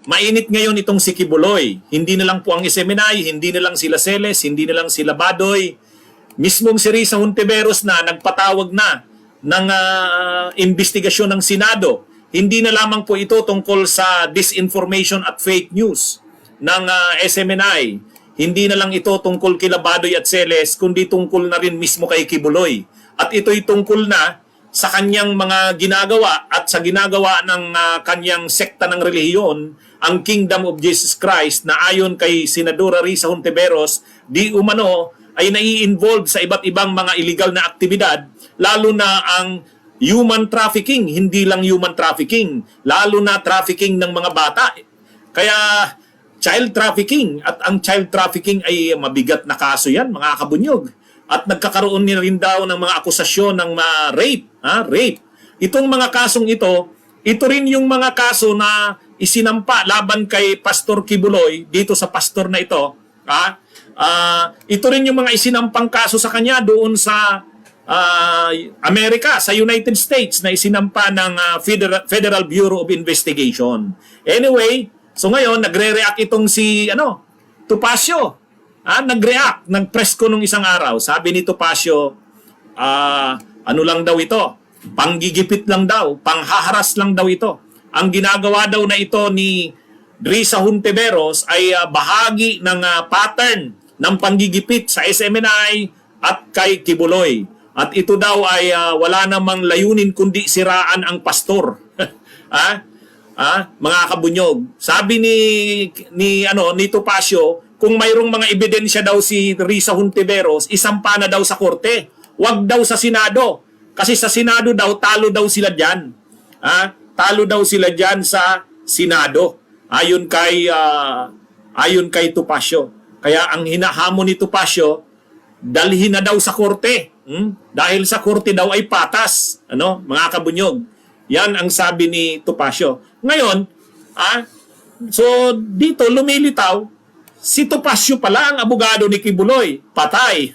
Mainit ngayon itong si Kibuloy. Hindi na lang po ang SMNI, hindi na lang sila Celes, hindi na lang sila Badoy. Mismong si Risa Hontiveros na nagpatawag na ng investigasyon ng Senado. Hindi na lamang po ito tungkol sa disinformation at fake news ng SMNI. Hindi na lang ito tungkol kila Badoy at Celes, kundi tungkol na rin mismo kay Kibuloy. At ito'y tungkol na sa kanyang mga ginagawa at sa ginagawa ng kanyang sekta ng relihiyon, ang Kingdom of Jesus Christ, na ayon kay Senadora Risa Hontiveros, di umano ay nai-involve sa iba't ibang mga illegal na aktibidad, lalo na ang human trafficking, hindi lang human trafficking, lalo na trafficking ng mga bata. Kaya child trafficking, at ang child trafficking ay mabigat na kaso yan, mga kabunyog. At nagkakaroon niya rin daw ng mga akusasyon ng rape. Rape. Itong mga kasong ito rin yung mga kaso na isinampa laban kay Pastor Kibuloy dito sa pastor na ito. Ito rin yung mga isinampang kaso sa kanya doon sa Amerika, sa United States, na isinampa ng Federal Bureau of Investigation. Anyway, so ngayon, nagre-react itong si Topacio. Nag-react, nag-press ko nung isang araw. Sabi ni Topacio, ano lang daw ito? Panggigipit lang daw, panghaharas lang daw ito. Ang ginagawa daw na ito ni Risa Hontiveros ay bahagi ng pattern ng panggigipit sa SMNI at kay Kibuloy. At ito daw ay wala namang layunin kundi siraan ang pastor. Mga kabunyog. Sabi ni Topacio, kung mayroong mga ebidensya daw si Risa Hontiveros, isampa na daw sa korte. Huwag daw sa Senado. Kasi sa Senado daw, talo daw sila dyan. Talo daw sila dyan sa Senado. Ayon kay Topacio. Kaya ang hinahamon ni Topacio, dalhin na daw sa korte. Dahil sa korte daw ay patas. Mga kabunyog. Yan ang sabi ni Topacio. Ngayon, so dito lumilitaw, si Topacio pala ang abogado ni Kibuloy. Patay.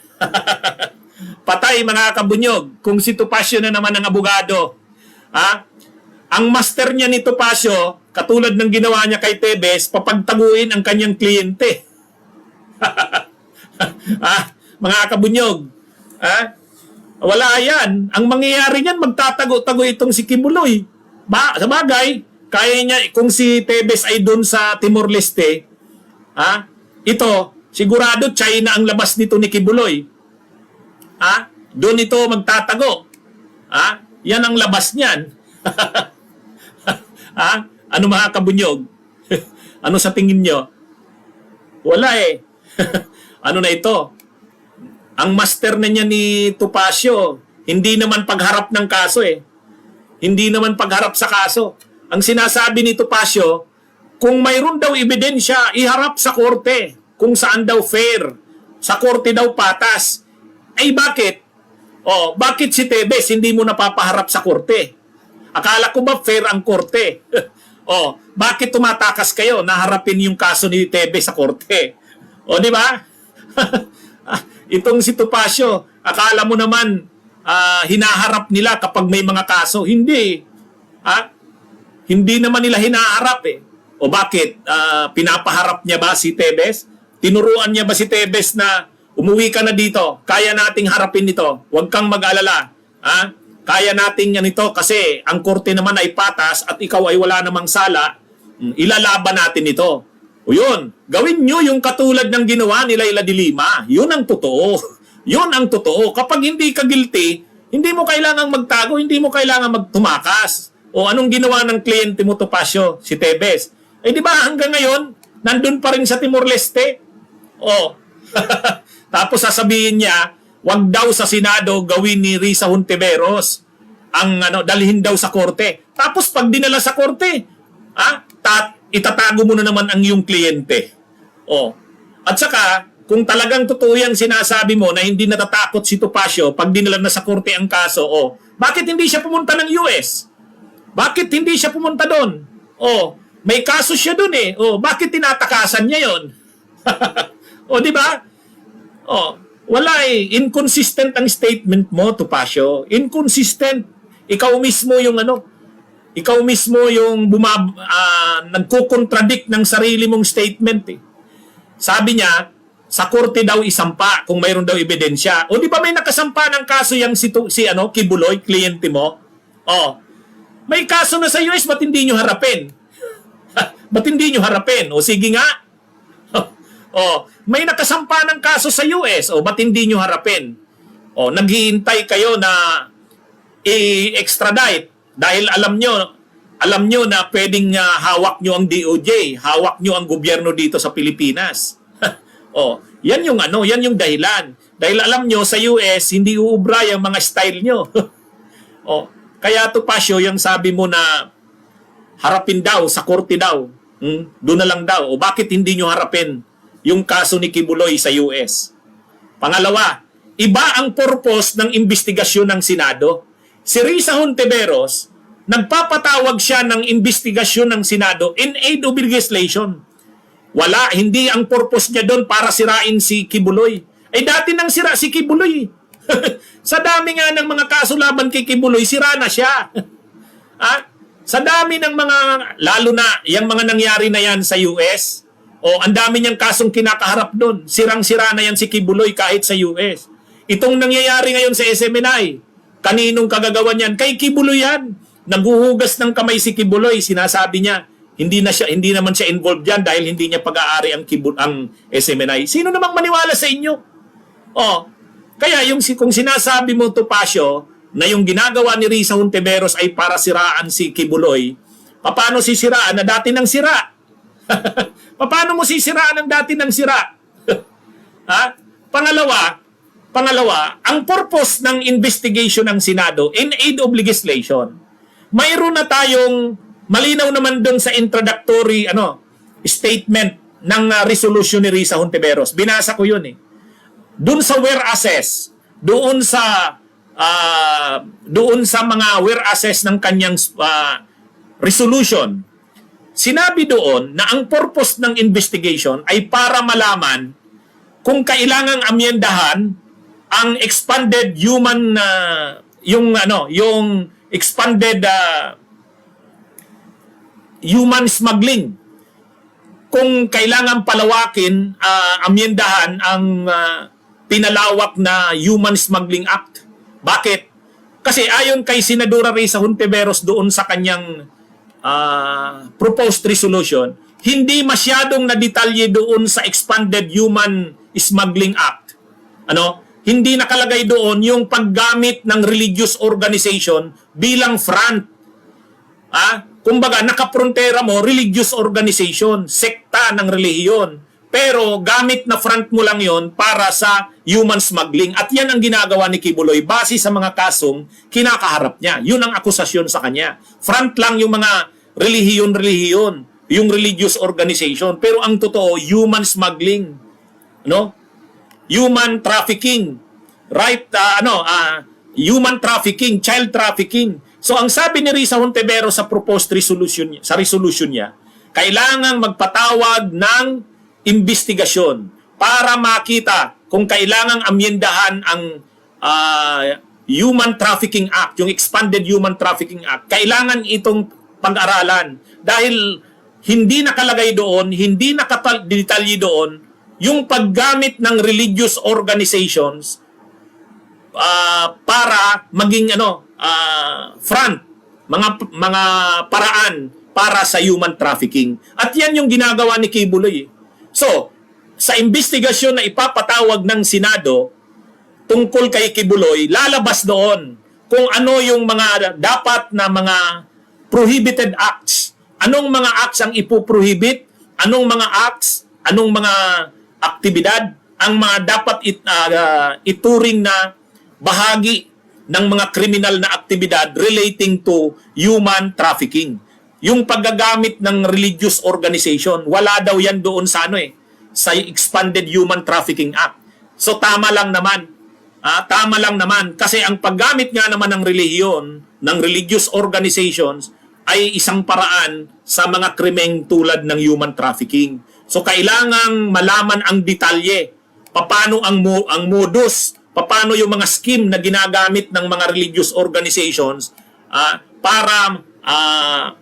Patay, mga kabunyog. Kung si Topacio na naman ang abogado. Ang master niya ni Topacio, katulad ng ginawa niya kay Tebes, papagtaguin ang kanyang kliyente. Mga kabunyog. Wala yan. Ang mangyayari niyan, magtatago-tago itong si Kibuloy. Sa bagay, kaya niya, kung si Tebes ay doon sa Timor-Leste, ito, sigurado China ang labas nito ni Kibuloy. Doon ito magtatago. Yan ang labas niyan. Ano, mga kabunyog? Ano sa tingin nyo? Wala eh. Ano na ito? Ang master na niya ni Topacio, hindi naman pagharap ng kaso eh. Hindi naman pagharap sa kaso. Ang sinasabi ni Topacio, kung mayroon daw ebidensya, iharap sa korte. Kung saan daw fair. Sa korte daw patas. Ay bakit? Bakit si Tebes hindi mo napapaharap sa korte? Akala ko ba fair ang korte? Bakit tumatakas kayo na harapin yung kaso ni Tebes sa korte? Di ba? Itong si Topacio, akala mo naman hinaharap nila kapag may mga kaso. Hindi. Hindi naman nila hinaharap eh. O bakit? Pinapaharap niya ba si Tebes? Tinuruan niya ba si Tebes na umuwi ka na dito? Kaya nating harapin ito. Huwag kang mag-alala. Kaya nating yan ito kasi ang korte naman ay patas at ikaw ay wala namang sala. Ilalaban natin ito. O yun, gawin nyo yung katulad ng ginawa ni Leila de Lima. Yun ang totoo. Yun ang totoo. Kapag hindi ka guilty, hindi mo kailangang magtago, hindi mo kailangang magtumakas. O anong ginawa ng kliyente mo, Topacio, si Tebes? Di ba hanggang ngayon, nandun pa rin sa Timor-Leste? Tapos sasabihin niya, wag daw sa Senado gawin ni Risa Hontiveros ang dalhin daw sa korte. Tapos pag dinala sa korte, itatago mo na naman ang iyong kliyente. At saka, kung talagang totoo yan sinasabi mo na hindi natatakot si Topacio pag dinala na sa korte ang kaso, bakit hindi siya pumunta ng US? Bakit hindi siya pumunta doon? May kaso siya doon eh. Bakit tinatakasan niya yon? Di ba? Wala eh. Inconsistent ang statement mo, Topacio. Inconsistent. Ikaw mismo yung Ikaw mismo yung nagko-contradict ng sarili mong statement eh. Sabi niya, sa korte daw isampa kung mayroon daw ebidensya. O di ba may nakasampa ng kaso yung si Kibuloy, kliyente mo? Oh, may kaso na sa US, ba't hindi nyo harapin? Ba't hindi nyo harapin? O sige nga. O, may nakasampa ng kaso sa US, o ba't hindi nyo harapin? O, naghihintay kayo na i-extradite dahil alam nyo na pwedeng hawak nyo ang DOJ, hawak nyo ang gobyerno dito sa Pilipinas. Oh, yan yung dahilan. Dahil alam nyo sa US hindi uubra yung mga style nyo. Oh, kaya Topacio, yung sabi mo na harapin daw sa korte daw. Doon na lang daw. O bakit hindi nyo harapin yung kaso ni Kibuloy sa US? Pangalawa, iba ang purpose ng investigasyon ng Senado. Si Risa Hontiveros, nagpapatawag siya ng investigasyon ng Senado in aid of legislation. Wala, hindi ang purpose niya doon para sirain si Kibuloy. Eh dati nang sira si Kibuloy. Sa dami nga ng mga kaso laban kay Kibuloy, sira na siya. Sa dami ng mga, lalo na yung mga nangyari na yan sa US, ang dami niyang kasong kinakaharap doon. Sirang-sira na yan si Kibuloy kahit sa US. Itong nangyayari ngayon sa SMNI, kaninong kagagawan yan? Kay Kibuloy yan. Naguhugas ng kamay si Kibuloy, sinasabi niya, hindi naman siya involved diyan dahil hindi niya pag-aari ang SMNI. Sino namang maniwala sa inyo? Kaya kung sinasabi mo Topacio na yung ginagawa ni Risa Hontiveros ay para siraan si Kibuloy, paano sisiraan na dati nang sira? Paano mo sisiraan ang dati nang sira? Pangalawa, ang purpose ng investigation ng Senado in aid of legislation. Mayroon na tayong malinaw naman doon sa introductory statement ng resolution ni Risa Hontiveros. Binasa ko yun eh. Doon sa whereases, doon sa mga whereases ng kanyang resolution, sinabi doon na ang purpose ng investigation ay para malaman kung kailangang amyendahan ang expanded human yung expanded human smuggling. Kung kailangan palawakin, amyendahan ang pinalawak na Human Smuggling Act. Bakit? Kasi ayon kay Senadora Risa Hontiveros doon sa kanyang proposed resolution, hindi masyadong nadetalye doon sa Expanded Human Smuggling Act. Hindi nakalagay doon yung paggamit ng religious organization bilang front. Kumbaga, nakaprontera mo, religious organization, sekta ng relihiyon. Pero gamit na front mo lang yon para sa human smuggling. At yan ang ginagawa ni Kibuloy base sa mga kasong kinakaharap niya. Yun ang akusasyon sa kanya. Front lang yung mga relihiyon, yung religious organization. Pero ang totoo, human smuggling. Human trafficking. Human trafficking, child trafficking. So ang sabi ni Risa Hontiveros sa proposed resolution, sa resolution niya, kailangang magpatawag ng investigasyon para makita kung kailangang amyendahan ang Human Trafficking Act, yung Expanded Human Trafficking Act. Kailangan itong pag-aralan dahil hindi nakalagay doon, hindi nakadetalye doon yung paggamit ng religious organizations para maging front, mga paraan para sa human trafficking. At yan yung ginagawa ni Kibuloy. So, sa investigasyon na ipapatawag ng Senado tungkol kay Kibuloy, lalabas doon kung ano yung mga dapat na mga prohibited acts. Anong mga acts ang ipoprohibit? Anong mga acts? Anong mga aktibidad ang mga dapat ituring na bahagi ng mga kriminal na aktibidad relating to human trafficking. Yung paggagamit ng religious organization, wala daw yan doon sa sa Expanded Human Trafficking Act. So tama lang naman. Tama lang naman kasi ang paggamit nga naman ng relihiyon, ng religious organizations ay isang paraan sa mga krimeng tulad ng human trafficking. So kailangang malaman ang detalye, paano ang modus, paano yung mga scheme na ginagamit ng mga religious organizations para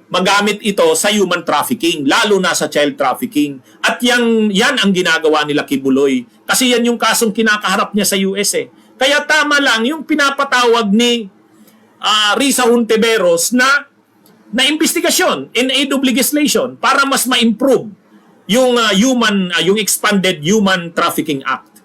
magamit ito sa human trafficking, lalo na sa child trafficking. At yan ang ginagawa nila Kibuloy. Kasi yan yung kasong kinakaharap niya sa US eh. Kaya tama lang yung pinapatawag ni Risa Hontiveros na investigasyon in aid of legislation para mas ma-improve yung yung Expanded Human Trafficking Act.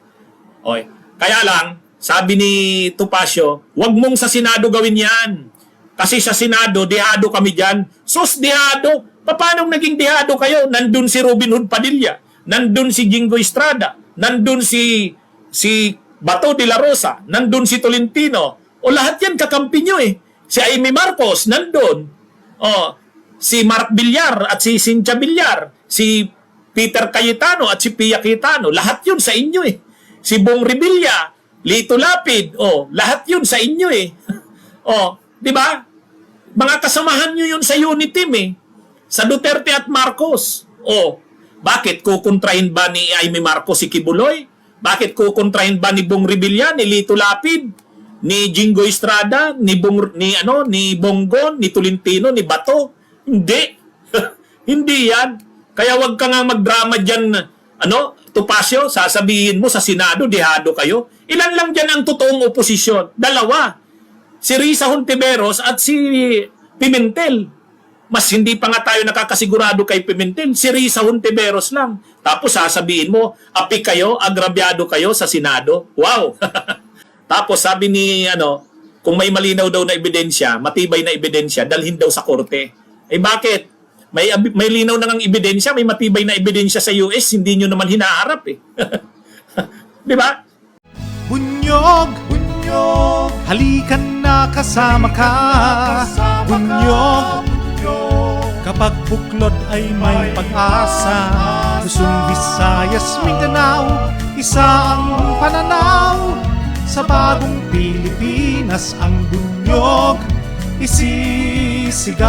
Okay. Kaya lang, sabi ni Topacio, wag mong sa Senado gawin yan. Kasi sa Senado, dehado kami dyan. Sus, dehado? Paano naging dehado kayo? Nandun si Robin Hood Padilla. Nandun si Jingo Estrada. Nandun si Bato de la Rosa. Nandun si Tolentino. O lahat yan kakampi nyo eh. Si Amy Marcos, nandun. O, si Mark Villar at si Cynthia Villar. Si Peter Cayetano at si Pia Cayetano. Lahat yun sa inyo eh. Si Bong Revilla, Lito Lapid. O, lahat yun sa inyo eh. O, di ba? Mga kasamahan nyo yun sa unit team eh. Sa Duterte at Marcos. O, bakit kukontrahin ba ni Amy Marcos si Kibuloy? Bakit kukontrahin ba ni Bong Revilla, ni Lito Lapid, ni Jingo Estrada, ni Bongo, ni Tolentino, ni Bato? Hindi. Hindi yan. Kaya wag ka nga magdrama dyan, Topacio, sasabihin mo sa Senado, dehado kayo. Ilan lang dyan ang totoong oposisyon? Dalawa. Si Risa Hontiveros at si Pimentel. Mas hindi pa nga tayo nakakasigurado kay Pimentel. Si Risa Hontiveros lang. Tapos sasabihin mo, api kayo, agrabyado kayo sa Senado. Wow! Tapos sabi ni, kung may malinaw daw na ebidensya, matibay na ebidensya, dalhin daw sa korte. Eh bakit? May linaw na ng ebidensya, may matibay na ebidensya sa US, hindi nyo naman hinaharap eh. Di ba? Bunyog, bunyog, halikan na kasama ka. Bunyog, kapag buklod ay may pag-asa. Luzon, Visayas, Mindanao, isa ang pananaw. Sa bagong Pilipinas ang bunyog isisigaw.